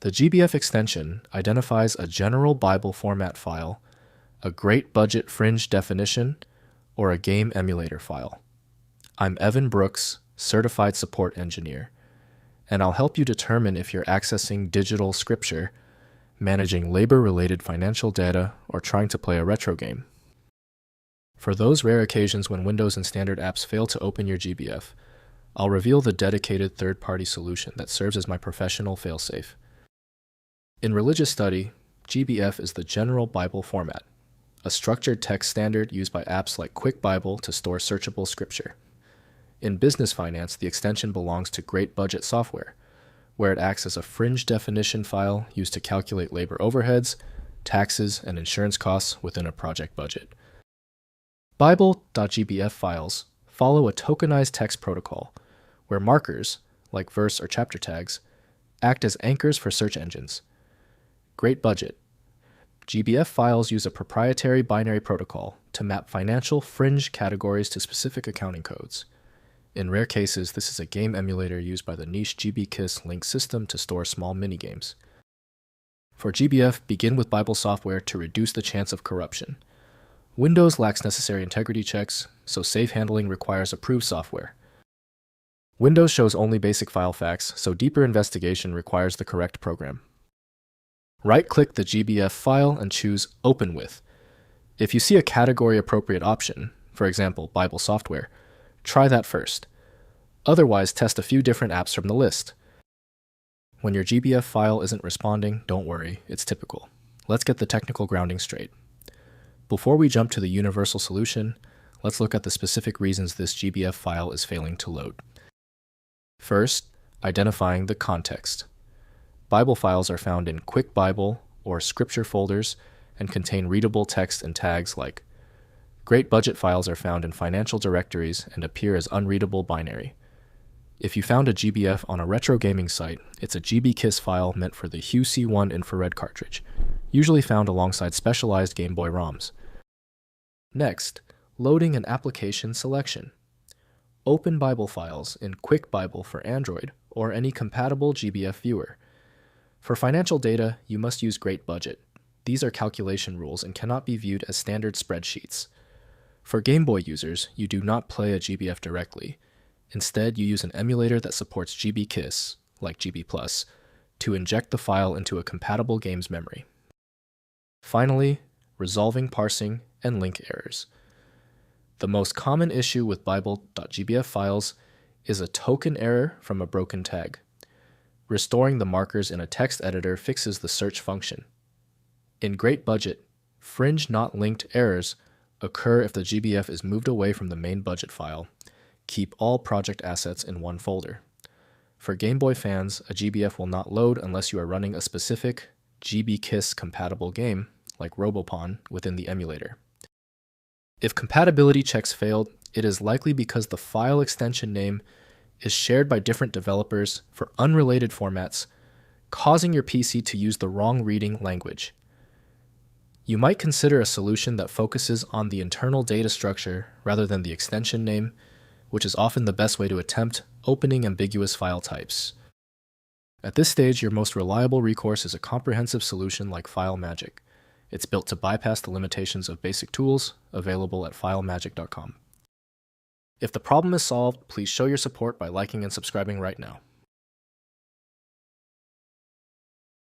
The GBF extension identifies a general Bible format file, a great budget fringe definition, or a game emulator file. I'm Evan Brooks, Certified Support Engineer, and I'll help you determine if you're accessing digital scripture, managing labor-related financial data, or trying to play a retro game. For those rare occasions when Windows and standard apps fail to open your GBF, I'll reveal the dedicated third-party solution that serves as my professional failsafe. In religious study, GBF is the general Bible format, a structured text standard used by apps like Quick Bible to store searchable scripture. In business finance, the extension belongs to Great Budget software, where it acts as a fringe definition file used to calculate labor overheads, taxes, and insurance costs within a project budget. Bible.gbf files follow a tokenized text protocol, where markers, like verse or chapter tags, act as anchors for search engines. Great Budget. GBF files use a proprietary binary protocol to map financial fringe categories to specific accounting codes. In rare cases, this is a game emulator used by the niche GBKISS LINK system to store small minigames. For GBF, begin with Bible software to reduce the chance of corruption. Windows lacks necessary integrity checks, so safe handling requires approved software. Windows shows only basic file facts, so deeper investigation requires the correct program. Right-click the GBF file and choose Open With. If you see a category-appropriate option, for example, Bible software, try that first. Otherwise, test a few different apps from the list. When your GBF file isn't responding, don't worry, it's typical. Let's get the technical grounding straight. Before we jump to the universal solution, let's look at the specific reasons this GBF file is failing to load. First, identifying the context. Bible files are found in Quick Bible or Scripture folders and contain readable text and tags like. Great Budget files are found in financial directories and appear as unreadable binary. If you found a GBF on a retro gaming site, it's a GBKISS file meant for the Hue C1 infrared cartridge, usually found alongside specialized Game Boy ROMs. Next, loading an application selection. Open Bible files in Quick Bible for Android or any compatible GBF viewer. For financial data, you must use Great Budget. These are calculation rules and cannot be viewed as standard spreadsheets. For Game Boy users, you do not play a GBF directly. Instead, you use an emulator that supports GBKISS, like gbe-plus, to inject the file into a compatible game's memory. Finally, resolving parsing and link errors. The most common issue with Bible.gbf files is a token error from a broken tag. Restoring the markers in a text editor fixes the search function. In Great Budget, fringe not linked errors occur if the GBF is moved away from the main budget file. Keep all project assets in one folder. For Game Boy fans, a GBF will not load unless you are running a specific GBKISS compatible game, like Robopon, within the emulator. If compatibility checks failed, it is likely because the file extension name is shared by different developers for unrelated formats, causing your PC to use the wrong reading language. You might consider a solution that focuses on the internal data structure rather than the extension name, which is often the best way to attempt opening ambiguous file types. At this stage, your most reliable recourse is a comprehensive solution like FileMagick. It's built to bypass the limitations of basic tools available at filemagick.com. If the problem is solved, please show your support by liking and subscribing right now.